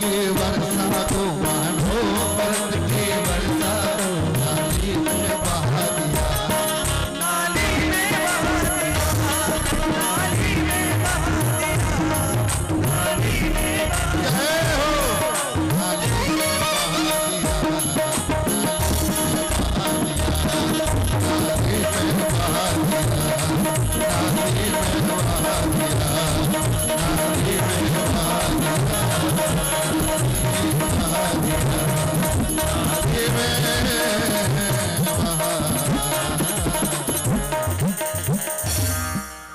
के वर्षा को मानो अमृत के वर्षा को नाली में बहा दिया, नाली में बहा दिया, नाली में बहा दिया, नाली में बहा जय हो नाली में बहा दिया, नाली में बहा दिया, नाली में बहा दिया, नाली में बहा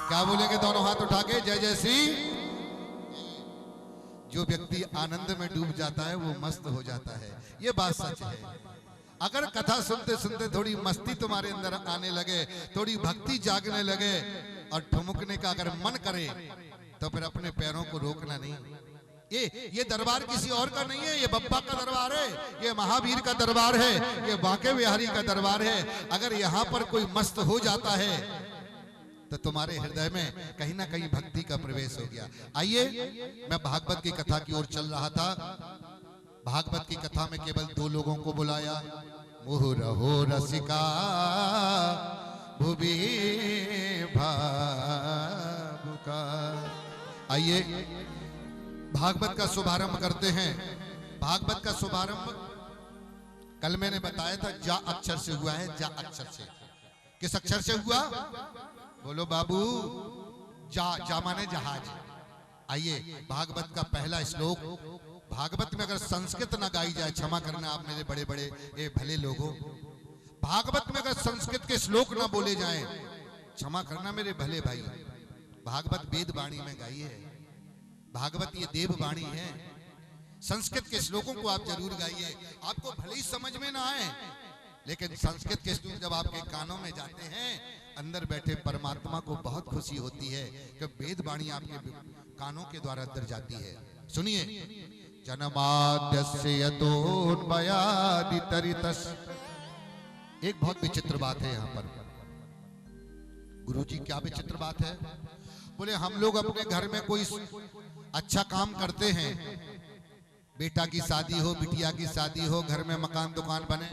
क्या बोलेंगे दोनों हाथ उठा के जय जय श्री। जो व्यक्ति आनंद में डूब जाता है वो मस्त हो जाता है, ये बात सच है। अगर कथा सुनते सुनते थोड़ी मस्ती तुम्हारे अंदर आने लगे, थोड़ी भक्ति जागने लगे और ठुमकने का अगर मन करे तो फिर अपने पैरों को रोकना नहीं। ये दरबार किसी और का नहीं है, ये बप्पा का दरबार है, ये महावीर का दरबार है, ये बांके बिहारी का दरबार है। अगर यहाँ पर कोई मस्त हो जाता है तो तुम्हारे हृदय में कहीं ना कहीं भक्ति का प्रवेश हो गया। आइए, मैं भागवत की कथा की ओर चल रहा था। भागवत की कथा में केवल 2 लोगों को बुलाया, मुहुरहो रसिका भुवि भावुका। आइए भागवत का शुभारंभ करते हैं। भागवत का शुभारंभ कल मैंने बताया था, जा अक्षर से हुआ है। जा अक्षर से, किस अक्षर से हुआ? बोलो बाबू। जा माने जहाज। आइए भागवत का पहला श्लोक। भागवत में अगर संस्कृत ना गाई जाए, क्षमा करना आप मेरे बड़े बड़े ए भले लोगों, भागवत में अगर संस्कृत के श्लोक ना बोले जाएं, क्षमा करना मेरे भले भाई। भागवत वेद वाणी में गाई है, भागवत ये देव वाणी है। संस्कृत के श्लोकों को आप जरूर गाइए। आपको भले ही समझ में ना आए, लेकिन संस्कृत के श्लोक जब आपके कानों में जाते हैं, अंदर बैठे परमात्मा को बहुत खुशी होती है कि वेद वाणी आपके कानों के द्वारा अंदर जाती है। सुनिए, जन्माद्यस्य यतोन्मयादितरितस्। एक बहुत विचित्र बात है यहाँ पर। गुरुजी क्या विचित्र बात है? बोले हम लोग अपने घर में कोई अच्छा काम करते हैं, बेटा की शादी हो, बिटिया की शादी हो, घर में मकान दुकान बने,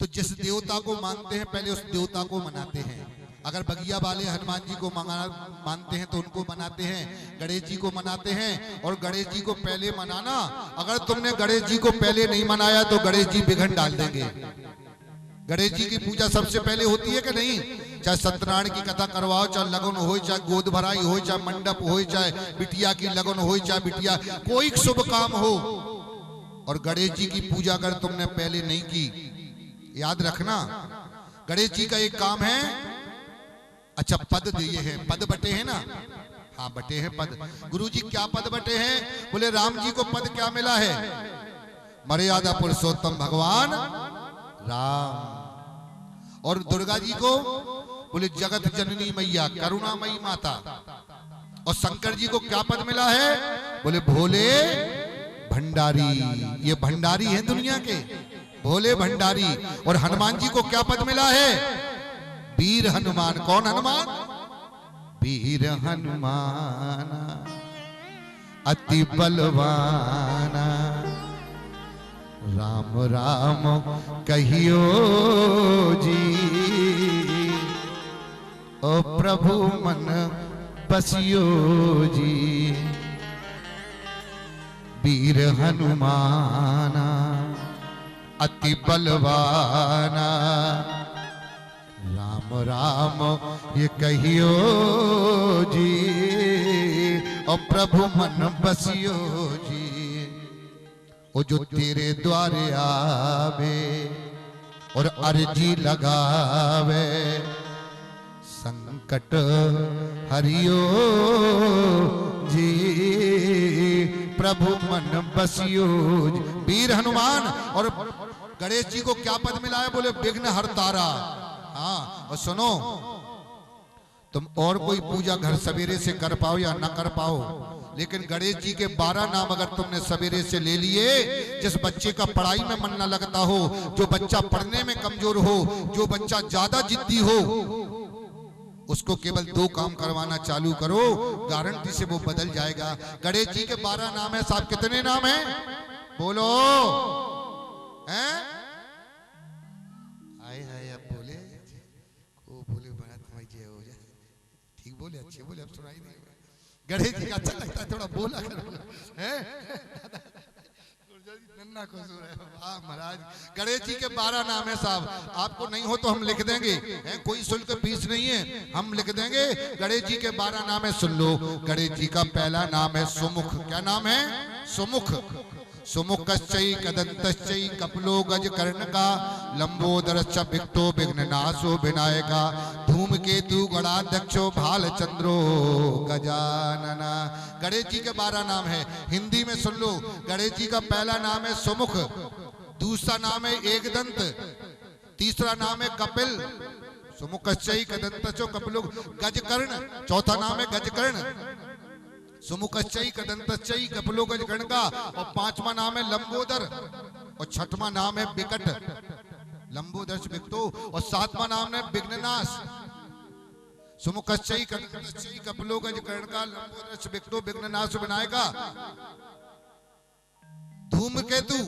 तो जिस देवता को मानते हैं पहले उस देवता को मनाते हैं। अगर बगिया वाले हनुमान जी को मानते हैं तो उनको मनाते हैं, गणेश जी को मनाते हैं। और गणेश जी को पहले मनाना, अगर तुमने गणेश जी को पहले नहीं मनाया तो गणेश जी बिघन डाल देंगे। गणेश जी की पूजा सबसे पहले होती है कि नहीं? चाहे सत्यनारायण की कथा करवाओ, चाहे लगन हो, चाहे गोद भराई हो, चाहे मंडप हो, चाहे बिटिया की लगन हो, चाहे बिटिया कोई शुभ काम हो, और गणेश जी की पूजा अगर तुमने पहले नहीं की, याद रखना गणेश जी का एक काम है। अच्छा, पद दिए हैं, पद बटे हैं ना? हाँ बटे हैं पद। गुरुजी क्या पद बटे हैं? बोले राम जी को पद क्या मिला है? मर्यादा पुरुषोत्तम भगवान राम। और दुर्गा जी को बोले जगत जननी मैया, करुणामयी माता। और शंकर जी को क्या पद मिला है? बोले भोले भंडारी। ये भंडारी है दुनिया के, भोले भंडारी। और हनुमान जी को क्या पद मिला है? वीर हनुमान। कौन हनुमान? वीर हनुमान अति बलवाना, राम राम कहियो जी, ओ प्रभु मन बसियो जी। वीर हनुमाना अति बलवाना, राम राम ये कहियो जी, और प्रभु मन बसियो जी। ओ जो तेरे द्वारे आवे और अर्जी लगावे, संकट हरियो जी, प्रभु मन बसियो जी। वीर हनुमान। और गणेश जी को क्या पद मिला है? बोले विघ्न हरतारा। हाँ, और सुनो, तुम और कोई पूजा घर सवेरे से कर पाओ या ना कर पाओ, लेकिन गणेश जी के 12 नाम अगर तुमने सवेरे से ले लिए, जिस बच्चे का पढ़ाई में मन न लगता हो, जो बच्चा पढ़ने में कमजोर हो, जो बच्चा ज्यादा जिद्दी हो, उसको केवल 2 काम करवाना चालू करो, गारंटी से वो बदल जाएगा। गणेश जी के 12 नाम है साहब। कितने नाम है बोलो? हैं? आए हाय अब बोले को बोले बड़ा तुम्हारी जय हो जाए। ठीक बोले, अच्छे बोले, अब सुनाई नहीं। गणेश जी का अच्छा लगता है थोड़ा बोला करो, हैं? नन्ना कसूर है। वाह महाराज, गणेश जी के 12 नाम है साहब। आपको नहीं हो तो हम लिख देंगे, है? कोई शुल्क फीस नहीं है, हम लिख देंगे। गणेश जी के 12 नाम है, सुन लो। गणेश जी का पहला नाम है सुमुख। क्या नाम है? सुमुख। सुमुखश्चै कदन्तश्चै कपिलो गज कर्ण का, लंबोदरश्च विक्तो विघ्ननाशो विनायका, धूमकेतु गणाध्यक्षो भालचंद्रो गजानना। गणेश जी के 12 नाम है। हिंदी में सुन लो। गणेश जी का पहला नाम है सुमुख, दूसरा नाम है एकदंत, तीसरा नाम है कपिल, सुमुखश्चै कदन्तश्चो कपिलो गजकर्ण, चौथा नाम है गजकर्ण, सुमुखश्चै कदन्तश्चै कपिलो गजकर्ण का, और 5वां नाम है लंबोदर, और 6वां नाम है विकट, लंबोदर विकटो, और 7वां नाम है विघ्ननाश। सुमुखश्चै कदन्तश्चै कपिलो गजकर्ण का, लंबोदर विकटो विघ्ननाश विनायका, धूमकेतु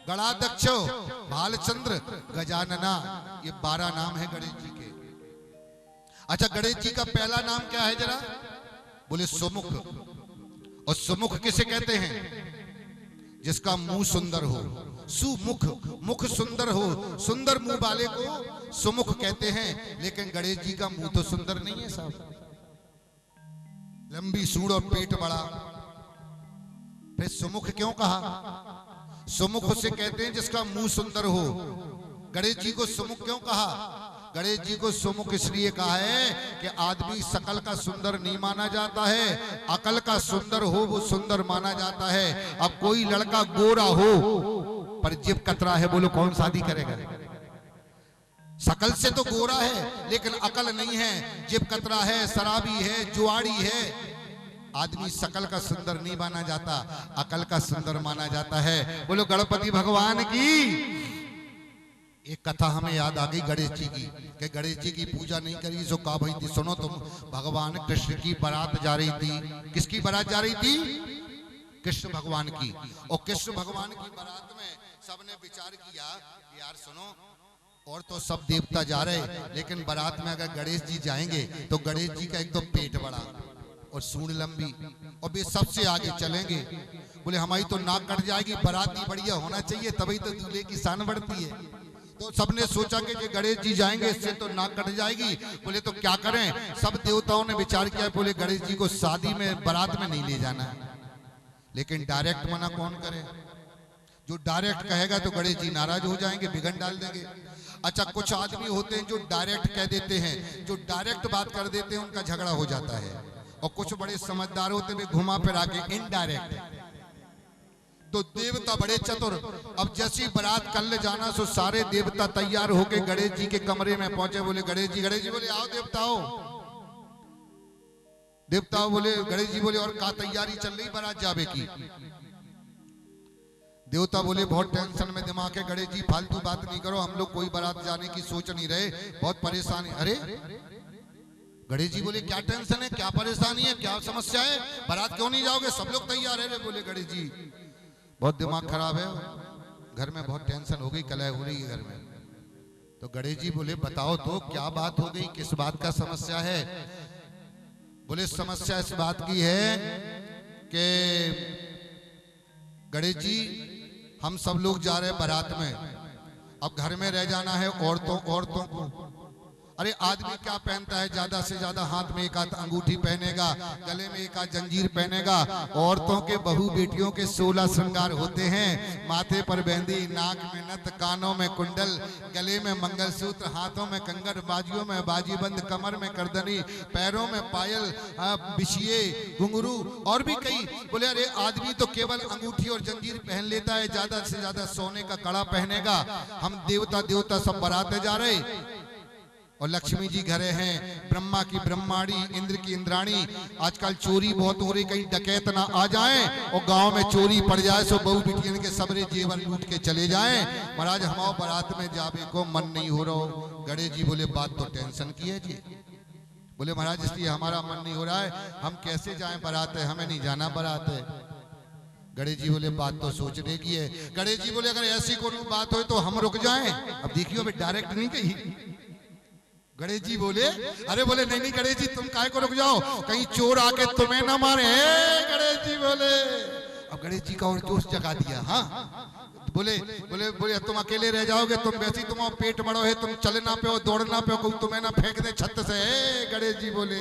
गणाध्यक्ष भालचंद्र गजानना। ये 12 नाम है गणेश जी के। अच्छा, गणेश जी का पहला नाम क्या है जरा बोले? सुमुख। और सुमुख किसे कहते हैं? जिसका मुंह सुंदर हो, सुमुख, मुख सुंदर हो, सुंदर मुंह वाले को सुमुख कहते हैं। लेकिन गणेश जी का मुंह तो सुंदर नहीं है साहब, लंबी सूंड और पेट बड़ा। फिर सुमुख क्यों कहा? सुमुख उसे कहते हैं जिसका मुंह सुंदर हो। गणेश जी को सुमुख क्यों कहा? गणेश जी को सुमुख इसलिए कहा है कि आदमी शकल का सुंदर नहीं माना जाता है, अकल का सुंदर हो वो सुंदर माना जाता है। अब कोई लड़का गोरा हो पर जिब कतरा है, बोलो कौन शादी करेगा? शकल से तो गोरा है लेकिन अकल नहीं है, जिब कतरा है, शराबी है, जुआड़ी है। आदमी शकल का सुंदर नहीं माना जाता, अकल का सुंदर माना जाता है। बोलो गणपति भगवान की। एक कथा हमें याद आ गई गणेश जी की, कि गणेश जी की पूजा नहीं करी सो का भाई थी। सुनो तुम, भगवान कृष्ण की बारात जा रही थी। किसकी बारात जा रही थी? कृष्ण भगवान की। और कृष्ण भगवान की बारात में सबने विचार किया, यार सुनो, और तो सब देवता जा रहे, लेकिन बारात में अगर गणेश जी जाएंगे तो गणेश जी का एक तो पेट बड़ा और सूंड लंबी, और वे सबसे आगे चलेंगे। बोले हमारी तो नाक कट जाएगी, बारात ही बढ़िया होना चाहिए, तभी तो दूल्हे की शान बढ़ती है। तो सबने सोचा कि गणेश जी जाएंगे, इससे तो नाक कट जाएगी। बोले तो क्या करें? सब देवताओं ने विचार किया, बोले गणेश जी को शादी में बारात में नहीं ले जाना है। लेकिन डायरेक्ट मना कौन करे? जो डायरेक्ट कहेगा तो गणेश जी नाराज हो जाएंगे, बिगड़ डाल देंगे। अच्छा, कुछ आदमी होते हैं जो डायरेक्ट कह देते हैं, जो डायरेक्ट बात कर देते हैं, उनका झगड़ा हो जाता है। और कुछ बड़े समझदार होते हैं, घुमा फिरा के इनडायरेक्ट। तो देवता बड़े चतुर। अब जैसी बारात कल जाना सो सारे देवता तैयार होके गणेश जी के कमरे में पहुंचे। बोले गणेश जी बोले आओ देवताओं। देवताओं बोले, गणेश जी बोले और का तैयारी चल रही बारात जावे की? देवता बोले बहुत टेंशन में दिमाग है गणेश जी, फालतू बात नहीं करो, हम लोग कोई बारात जाने की सोच नहीं रहे, बहुत परेशानी। अरे गणेश जी बोले क्या टेंशन है, क्या परेशानी है, क्या समस्या है? बारात क्यों नहीं जाओगे? सब लोग तैयार है। बोले गणेश जी बहुत दिमाग खराब है, घर में बहुत टेंशन हो गई, कलह हो रही है घर में। तो गणेश जी बोले बताओ तो क्या बात हो गई, किस बात का समस्या है? बोले समस्या इस बात की है कि गणेश जी हम सब लोग जा रहे हैं बारात में, अब घर में रह जाना है औरतों को। अरे आदमी क्या पहनता है? ज्यादा से ज्यादा हाथ में एक आध अंगूठी पहनेगा, गले में एक आध जंजीर पहनेगा। औरतों के बहू बेटियों के 16 श्रृंगार होते हैं, माथे पर बिंदी, नाक में नथ, कानों में कुंडल, गले में मंगलसूत्र, हाथों में कंगन, बाजियों में बाजीबंद, कमर में करदनी, पैरों में पायल, बिछिए, घुंघरू और भी कई। बोले अरे आदमी तो केवल अंगूठी और जंजीर पहन लेता है, ज्यादा से ज्यादा सोने का कड़ा पहनेगा। हम देवता सब बाराते जा रहे और लक्ष्मी जी घरे हैं, ब्रह्मा की ब्रह्माणी, इंद्र की इंद्राणी। आजकल चोरी बहुत हो रही, कहीं डकैत ना आ जाए और गांव में चोरी पड़ जाए सो बहू बिटियन के सबरे जेवर लूट के चले जाएं। महाराज हमारे बारात में जावे को मन नहीं हो रहा। गणेश जी बोले बात तो टेंशन की है जी, बोले महाराज इसलिए हमारा मन नहीं हो रहा है, हम कैसे जाएं बारात है, हमें नहीं जाना बारात है। गणेश जी बोले बात तो सोचने की है। गणेश जी बोले अगर ऐसी कोई बात हो तो हम रुक जाएं। अब देखिए अभी डायरेक्ट नहीं कही। गणेश जी बोले अरे बोले नहीं नहीं गणेश जी तुम काहे को रुक जाओ, कहीं चोर आके तुम्हें ना मारे। गणेश जी बोले, अब गणेश जी का और जोश जगा दिया। हाँ बोले बोले बोले तुम अकेले रह जाओगे, तुम वैसे ही तुम्हारा पेट बड़ो है, तुम चलना पे हो दौड़ना पे हो, तुम्हें ना फेंक दे छत से। गणेश जी बोले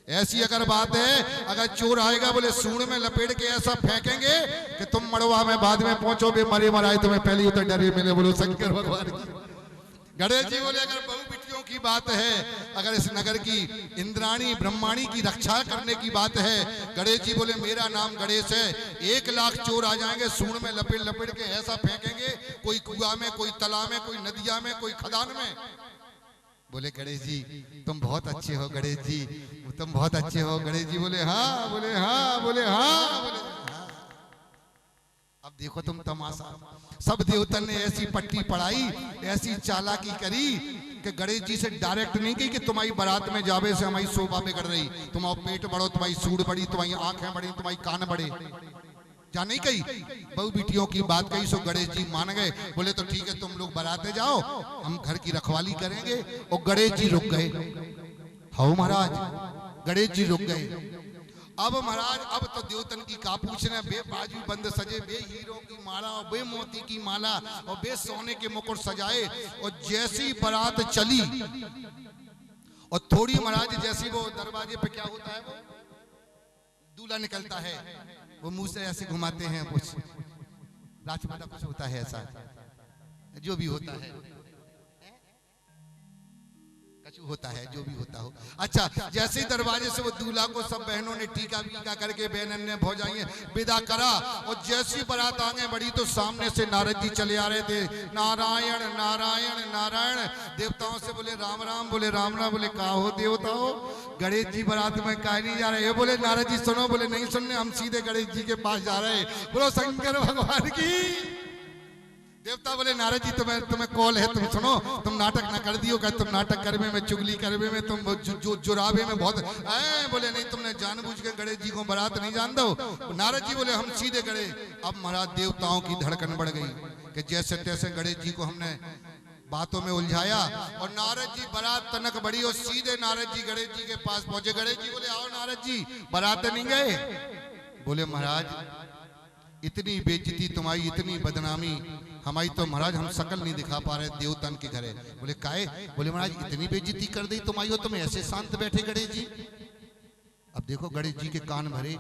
ऐसी अगर बात है, अगर चोर आएगा बोले सूंड में लपेट के ऐसा फेंकेंगे कि तुम मड़वा में बाद में पहुंचोगे मरे मराए, तुम्हें पहले उतर डरे मिले। बोलो शंकर भगवान की। गणेश जी बोले अगर बहु बिटियों की बात है, अगर इस नगर की इंद्राणी ब्रह्माणी की रक्षा करने की बात है, गणेश जी बोले मेरा नाम गणेश है। 1 लाख चोर आ जाएंगे सूंड में लपेट लपेट के ऐसा फेंकेंगे, कोई कुआं में, कोई तालाब में, कोई नदिया में, कोई खदान में। बोले गणेश जी तुम बहुत अच्छे हो, गणेश जी तुम बहुत अच्छे हो। गणेश जी बोले हाँ, बोले हाँ, बोले हाँ, बोले हाँ। अब देखो तुम तमाशा, सब देवतन ने ऐसी पट्टी पढ़ाई, ऐसी चालाकी करी कि गणेश जी से डायरेक्ट नहीं कही कि तुम्हारी बारात में जावे से हमारी शोभा बिगड़ रही, तुम्हारा पेट बड़ो, तुम्हारी सूढ़ बड़ी, तुम्हारी आंखें बड़ी, तुम्हारी कान बड़े, जा नहीं कही। बहु बिटियों की बात कही सो गणेश जी मान गए। बोले तो ठीक है तुम लोग बाराते जाओ, हम घर की रखवाली करेंगे। और गणेश जी रुक गए। हाँ महाराज गणेश जी रुक गए। अब महाराज अब तो देवतन की का पूछना, बे बाजू बंद सजे, बे हीरो की माला और बे मोती की माला और बे सोने के मुकुट सजाए। और जैसी बारात चली और थोड़ी महाराज जैसी वो दरवाजे पे क्या होता है, वो दूल्हा निकलता है, वो मुंह से ऐसे घुमाते हैं, कुछ राजमाता कुछ होता है ऐसा, जो भी होता है, कछु होता है, जो भी होता हो। अच्छा जैसे ही दरवाजे से वो दूल्हा को सब बहनों ने टीका वीका करके बहनन ने भौजाइए विदा करा, और जैसी बारात आगे बढ़ी तो सामने से नारद जी चले आ रहे थे। नारायण नारायण नारायण। देवताओं से बोले राम राम, बोले राम राम। बोले का हो देवताओं, गणेश जी बारात में काहे नहीं जा रहे? बोले नारद जी सुनो। बोले नहीं सुनने, हम सीधे गणेश जी के पास जा रहे। बोलो शंकर भगवान की। देवता बोले नारद जी तुम्हें कॉल है, तुम सुनो, तुम नाटक ना कर दियो, क्या तुम नाटक करवे में, चुगली करवे में, तुम जुरावे में बहुत बोले नहीं, तुमने जानबूझ के गणेश जी को बारात नहीं जान दो। नारद जी बोले हम सीधे गए। अब महाराज देवताओं की धड़कन बढ़ गई कि जैसे तैसे गणेश जी को हमने बातों में उलझाया, और नारद जी बारात तनक बढ़ी और सीधे नारद जी गणेश जी के पास पहुंचे। गणेश जी बोले आओ नारद जी, बारात नहीं गए? बोले महाराज इतनी बेइज्जती तुम्हारी, इतनी बदनामी हमारी तो महाराज हम शकल नहीं दिखा पा रहे, देवतन के घरे। बोले काहे? बोले महाराज इतनी बेइज्जती कर दी तुम्हारी, हो तुम ऐसे शांत बैठे गणेश जी। अब देखो गणेश जी के कान भरे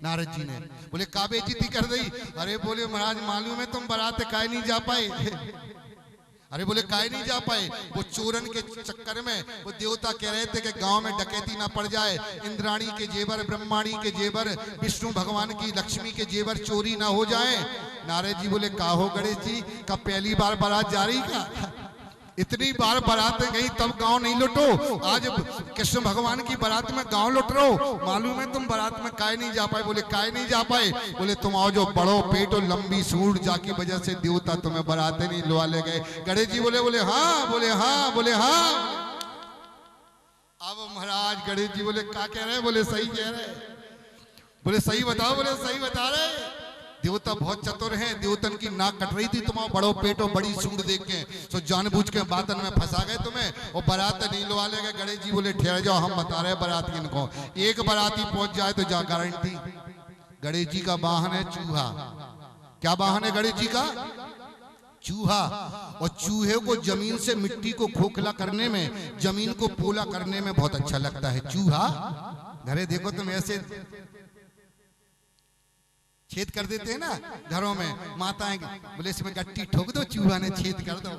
नारद जी ने। बोले का बेइज्जती कर दी? अरे बोले महाराज मालूम है तुम बारात काहे नहीं जा पाए? अरे बोले काहे नहीं जा पाए? वो चोरन के चक्कर में वो देवता कह रहे थे कि गांव में डकैती ना पड़ जाए, इंद्राणी के जेवर, ब्रह्माणी के जेवर, विष्णु भगवान की लक्ष्मी के जेवर चोरी ना हो जाए। नारद जी बोले का हो गणेश जी, का पहली बार बारात जा रही का? इतनी बार बारात गई तब गांव नहीं लुटो, आज कृष्ण भगवान की बारात में गांव लुट रहे हो, मालूम है तुम बारात में काहे नहीं जा पाए? बोले काहे नहीं जा पाए? बोले तुम आओ जो बड़ो पेट और लंबी सूढ़ जाकी वजह से देवता तुम्हें बाराते नहीं लुआ ले गए। गणेश जी बोले बोले हाँ, बोले हाँ, बोले हाँ। अब महाराज गणेश जी बोले क्या कह रहे? बोले सही कह रहे। बोले सही बताओ। बोले सही बता रहे। देवता बहुत चतुर हैं, देवतन की नाक कट रही थी, तुम्हारा बड़ो पेट और बड़ी सूंड देख के, तो जानबूझ के बातन में फंसा गए तुम्हें और बारात नहीं लुआ ले गए। गणेश जी बोले ठहर जाओ, हम बता रहे बारात किनको। एक बाराती पहुंच जाए तो जा गारंटी। गणेश जी का वाहन है चूहा। क्या वाहन है गणेश जी का? चूहा। और चूहे को जमीन से मिट्टी को खोखला करने में, जमीन को पोला करने में बहुत अच्छा लगता है चूहा। घरे देखो तुम ऐसे छेद कर देते हैं ना घरों में, माताएं बोले इसमें गट्टी ठोक दो, चूहा ने छेद कर दो,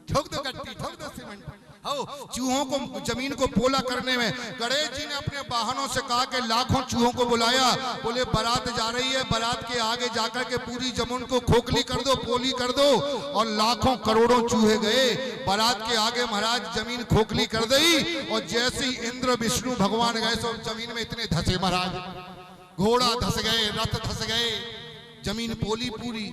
ठोक दो गट्टी, ठोक दो सीमेंट। हो चूहों को जमीन को पोला करने में गणेश जी ने अपने वाहनों से कहा कि लाखों चूहों को बुलाया। बोले बारात जा रही है, बारात के आगे जाकर के पूरी जमीन को खोखली कर दो, पोली कर दो। और लाखों करोड़ों चूहे गए बारात के आगे, महाराज जमीन खोखली कर दी। और जैसे ही इंद्र विष्णु भगवान गए सो जमीन में इतने धसे महाराज, घोड़ा धस गए, रथ धस गए, जमीन पोली पूरी,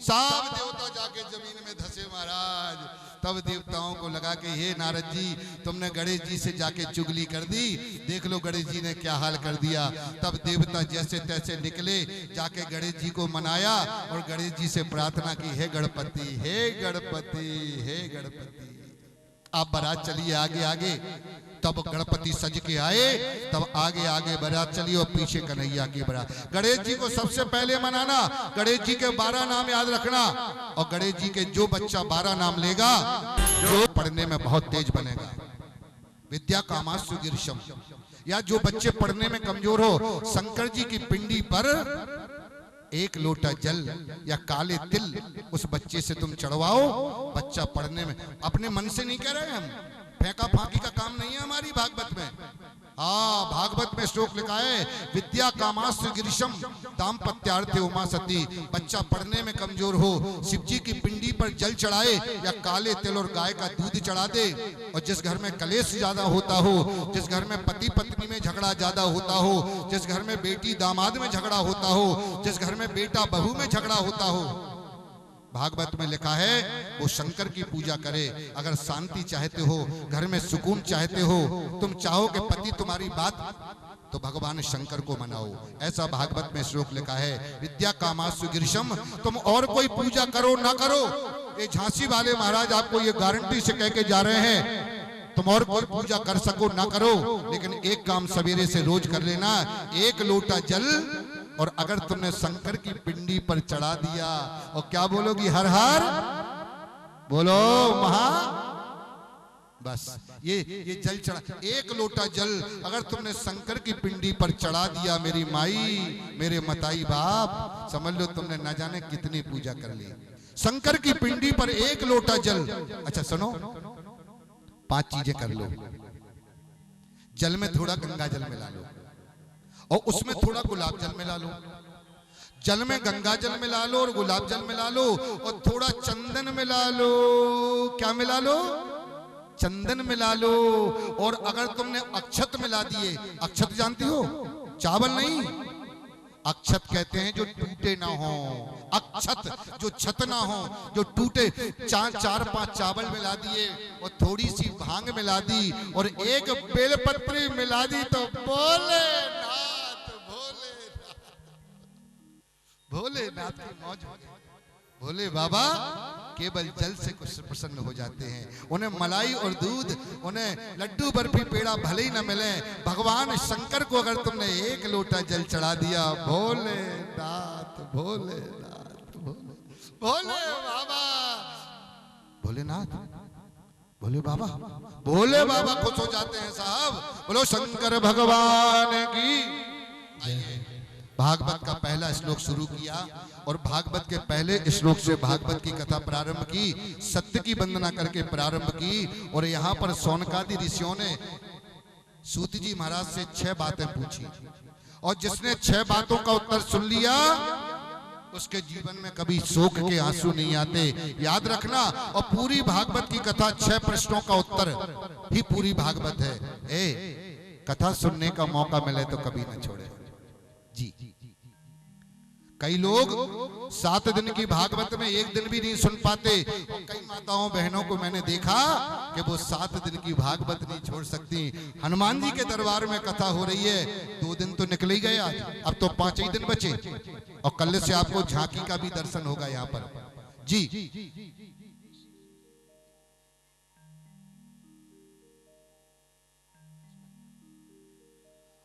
सब देवता जाके जमीन में धसे महाराज। तब देवताओं को लगा कि हे नारद जी, तुमने गणेश जी से जाके चुगली कर दी, देख लो गणेश जी ने क्या हाल कर दिया। तब देवता जैसे तैसे निकले, जाके गणेश जी को मनाया और गणेश जी से प्रार्थना की, हे गणपति, हे गणपति, हे गणपति। आप बारात चलिए आगे आगे। तब गणपति सज के आए, तब आगे आगे बारात चली और पीछे कन्हैया की बारात। गणेश जी को सबसे पहले मनाना, गणेश जी के 12 नाम याद रखना, और गणेश जी के जो बच्चा 12 नाम लेगा जो पढ़ने में बहुत तेज बनेगा। विद्या कामास्तु गिरिशम, या जो बच्चे पढ़ने में कमजोर हो, शंकर जी की पिंडी पर 1 लोटा जल या काले तिल उस बच्चे से तुम चढ़वाओ, बच्चा पढ़ने में। अपने मन से नहीं कह रहे हम, फेंका फांकी का काम नहीं है हमारी भागवत में। हाँ, भागवत में श्लोक लिखा है, विद्या कामास्तु गिरिशम दाम्पत्यार्थे उमा सती। बच्चा पढ़ने में कमजोर हो, शिव जी की पिंडी पर जल चढ़ाए या काले तिल और गाय का दूध चढ़ा दे। और जिस घर में कलेश ज्यादा होता हो, जिस घर में पति पत्नी में झगड़ा ज्यादा होता हो, जिस घर में बेटी दामाद में झगड़ा होता हो, जिस घर में बेटा बहू में झगड़ा होता हो, भागवत में लिखा है वो शंकर की पूजा करे। अगर शांति चाहते हो, घर में सुकून चाहते हो, तुम चाहो कि पति तुम्हारी बात, तो भगवान शंकर को मनाओ। ऐसा भागवत में श्लोक लिखा है, विद्या कामास्तु गिरिशम। तुम और कोई पूजा करो ना करो, ये झांसी वाले महाराज आपको ये गारंटी से कह के जा रहे हैं, तुम और कोई पूजा कर सको ना करो, लेकिन एक काम सवेरे से रोज कर लेना, 1 लोटा जल, और अगर तुमने शंकर की पिंडी पर चढ़ा दिया, और क्या बोलोगी, हर हर बोलो महा, बस ये जल चढ़ा, 1 लोटा जल अगर तुमने शंकर की पिंडी पर चढ़ा दिया, मेरी माई, मेरे मताई बाप, समझ लो तुमने न जाने कितनी पूजा कर ली। शंकर की पिंडी पर 1 लोटा जल। अच्छा सुनो, 5 चीजें कर लो। जल में थोड़ा गंगा जल मिला लो, और उसमें थोड़ा गुलाब जल मिला लो। जल में गंगा जल मिला लो और गुलाब जल मिला लो, और थोड़ा चंदन मिला लो। क्या मिला लो? चंदन मिला लो। और अगर तुमने अक्षत मिला दिए, अक्षत जानती हो, चावल नहीं, अक्षत कहते हैं जो टूटे ना हो, अक्षत जो छत ना हो, जो टूटे। 4-5 चावल मिला दिए और थोड़ी सी भांग मिला दी और 1 बेलपत्री मिला दी, तो भोलेनाथ, भोलेनाथ की मौज हो गई। भोले बाबा केवल जल से कुछ प्रसन्न हो जाते हैं। उन्हें मलाई और दूध, उन्हें लड्डू बर्फी पेड़ा भले ही न मिले, भगवान शंकर को अगर तुमने 1 लोटा जल चढ़ा दिया, भोलेनाथ, भोलेनाथ, भोले बाबा, भोलेनाथ, भोले बाबा, भोले बाबा खुश हो जाते हैं साहब। बोलो शंकर भगवान की। भागवत का पहला श्लोक शुरू किया और भागवत के पहले श्लोक से भागवत की कथा प्रारंभ की, सत्य की वंदना करके प्रारंभ की। और यहाँ पर सौनकादि ऋषियों ने सूत जी महाराज से 6 बातें पूछी, और जिसने 6 बातों का उत्तर सुन लिया उसके जीवन में कभी शोक के आंसू नहीं आते। याद रखना। और पूरी भागवत की कथा 6 प्रश्नों का उत्तर ही पूरी भागवत है। कथा सुनने का मौका मिले तो कभी न छोड़े जी। कई लोग 7 दिन की भागवत में 1 दिन भी नहीं सुन पाते। कई माताओं बहनों को मैंने देखा कि वो 7 दिन की भागवत नहीं छोड़ सकती। हनुमान जी के दरबार में कथा हो रही है, 2 दिन तो निकल ही गए, आज अब तो 5 ही दिन बचे, और कल से आपको झांकी का भी दर्शन होगा यहाँ पर जी।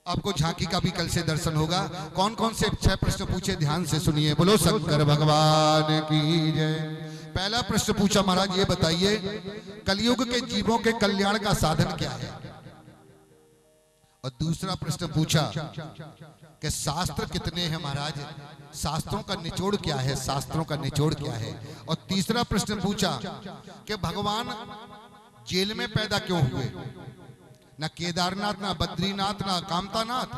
आपको झांकी का भी कल से दर्शन होगा। कौन कौन से 6 प्रश्न पूछे, ध्यान से सुनिए। बोलो शंकर भगवान की जय। पहला प्रश्न पूछा महाराज, ये बताइए कलयुग के जीवों के कल्याण का साधन क्या है। और दूसरा प्रश्न पूछा कि शास्त्र कितने हैं महाराज, शास्त्रों का निचोड़ क्या है, शास्त्रों का निचोड़ क्या है। और तीसरा प्रश्न पूछा कि भगवान जेल में पैदा क्यों हुए, ना केदारनाथ, ना बद्रीनाथ, ना कामतानाथ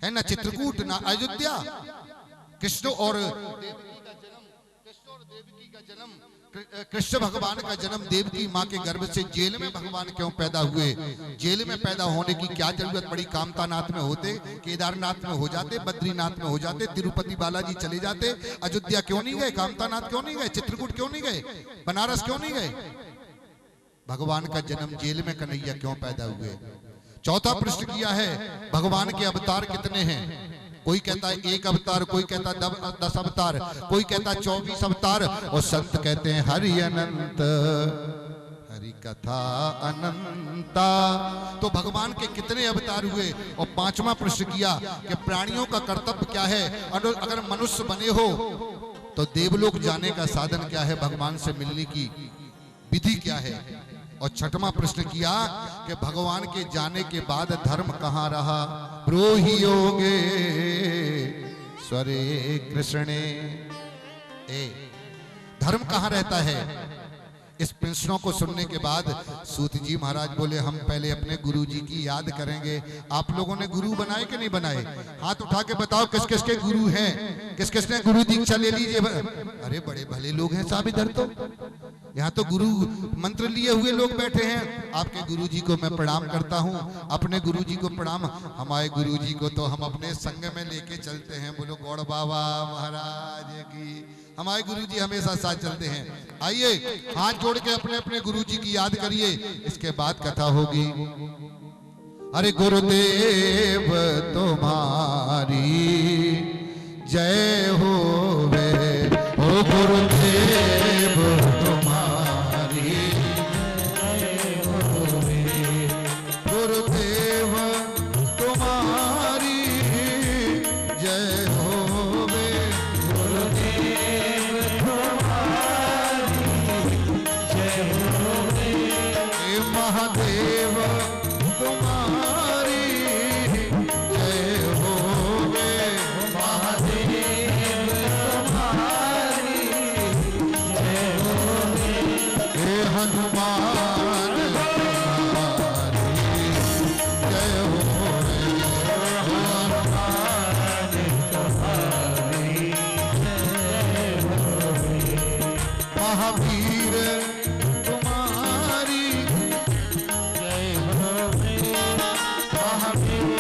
है, ना चित्रकूट, ना अयोध्या। कृष्ण और देवकी का जन्म कृष्ण भगवान का जन्म देवकी माँ के गर्भ से जेल में भगवान क्यों पैदा हुए? जेल में पैदा होने की क्या जरूरत पड़ी? कामतानाथ में होते, केदारनाथ में हो जाते, बद्रीनाथ में हो जाते, तिरुपति बालाजी चले जाते। अयोध्या क्यों नहीं गए? कामतानाथ क्यों नहीं गए? चित्रकूट क्यों नहीं गए? बनारस क्यों नहीं गए? भगवान का जन्म जेल में कन्हैया क्यों पैदा हुए? चौथा प्रश्न किया है, भगवान के अवतार कितने हैं? कोई कहता है 1 अवतार, कोई कहता है 10 अवतार, कोई कहता है 24 अवतार, और संत कहते हैं हरि अनंत, हरि कथा अनंता। तो भगवान के कितने अवतार हुए? और 5वां प्रश्न किया कि प्राणियों का कर्तव्य क्या है? अगर मनुष्य बने हो तो देवलोक जाने का साधन क्या है? भगवान से मिलने की विधि क्या है? और 6वां प्रश्न किया कि भगवान के जाने के बाद धर्म कहाँ रहा? ब्रूहि योगे स्वरे कृष्णे, धर्म कहाँ रहता है? इस प्रश्नों को सुनने के बाद सूत जी महाराज बोले, हम पहले अपने गुरु जी की याद करेंगे। आप लोगों ने गुरु बनाए कि नहीं बनाए? हाथ उठा के बताओ किस किस के गुरु हैं, किस किस ने गुरु दीक्षा ले लीजिए। अरे बड़े भले लोग हैं साहब इधर, तो यहाँ तो गुरु मंत्र लिए हुए लोग बैठे हैं। आपके गुरु जी को मैं प्रणाम करता हूँ, अपने गुरु जी को प्रणाम। हमारे गुरु जी को तो हम अपने संग में लेके चलते हैं। बोलो गौड़ बाबा महाराज की। हमारे गुरु जी हमेशा साथ चलते हैं। आइए हाथ जोड़ के अपने अपने गुरु जी की याद करिए, इसके बाद कथा होगी। अरे गुरुदेव तुम्हारी जय हो वे, ओ गुरुदेव तुम्हारी जय हो वे, गुरुदेव तुम्हारी जय हो वे, गुरुदेव तुम्हारी जय हो वे, महादेव तुम्हारी जय हो वे, महादेव तुम्हारी जय हो वे, हनुमान तुम्हारी जय हो वे, हनुमान तुम्हारी जय हो वे, महावीर तुम्हारी जय हो वे, महावीर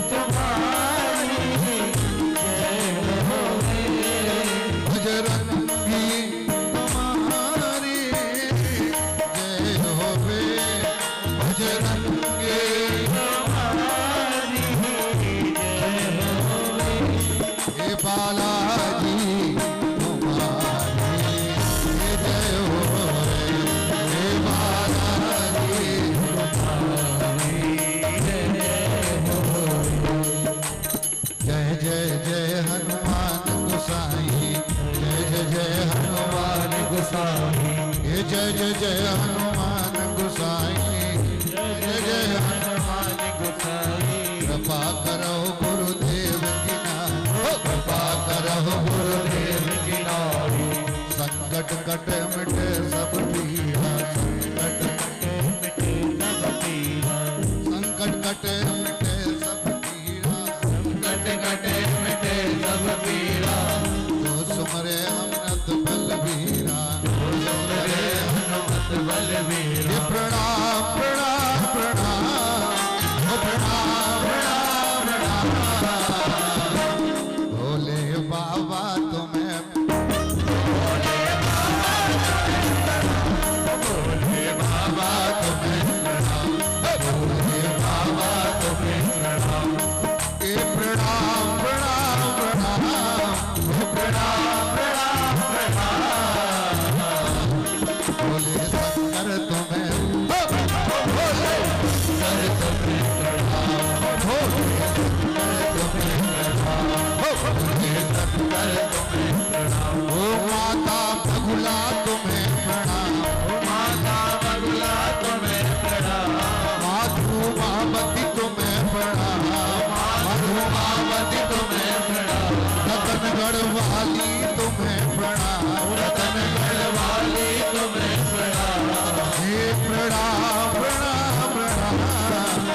तुम्हारी जय हो वे, बजरंगी तुम्हारी जय हो वे, बजरंगी तुम्हारी जय हो वे, हे बालाजी तुम्हारी जय हो वे, हे बालाजी तुम्हारी जय हो वे। जय जय जय हनुमान गोसाई, जय जय जय हनुमान गोसाई, जय जय जय हनुमान गोसाई, जय जय हनुमान गोसाई। कृपा करो गुरुदेव की नारी, कृपा करो गुरुदेव की नारी, संकट कटे मिटे सब पीरा, संकट कटे मिटे सब पीरा, संकट कटे मिटे सब पीरा, संकट कटे मिटे सब पीरा। जो सुमरे हनुमत बलवीरा, जो सुमरे हनुमत बलवीरा। प्रणाम प्रणाम प्रणाम, ओ प्रणाम प्रणाम प्रणाम। भोले बाबा तुम्हें, भोले बाबा तुम्हें प्रणाम, भोले बाबा तुम्हें प्रणाम, ए प्रणाम प्रणाम प्रणाम, ओ प्रणाम प्रणाम प्रणाम। भोले शंकर तुम्हें, भोले शंकर तुम्हें प्रणाम, भोले शंकर तुम्हें प्रणाम, भोले शंकर तुम्हें प्रणाम। ओ माता बगुला तुम्हें प्रणाम, ओ माता बगुला तुम्हें प्रणाम, माधु मावती तुम्हें प्रणाम, माधु मावती तुम्हें प्रणाम। रतनगढ़ वाली तुम्हें प्रणाम, रतनगढ़ वाली तुम्हें प्रणाम। हे प्रणाम प्रणाम प्रणाम,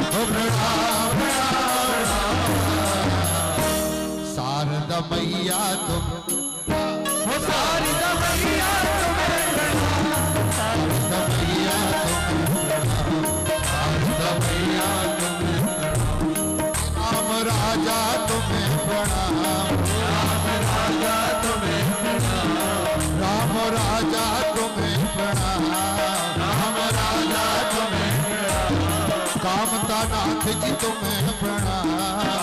ओ प्रणाम प्रणाम प्रणाम। शारदा मैया तुम राजा तुम्हें प्रणाम, राम राजा तुम्हें प्रणाम, राम राजा तुम्हें प्रणाम, राम राजा तुम्हें प्रणाम, कामता नाथ जी तुम्हें प्रणाम,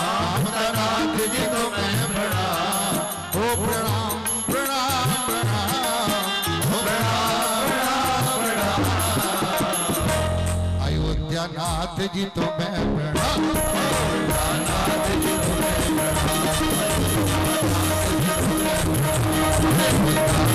कामता नाथ जी तुम्हें प्रणाम, ओ प्रणाम प्रणाम प्रणाम, ओ प्रणाम प्रणाम प्रणाम, अयोध्या नाथ जी तुम्हें प्रणाम, नाथ जी तुम्हें प्रणाम, प्रणाम।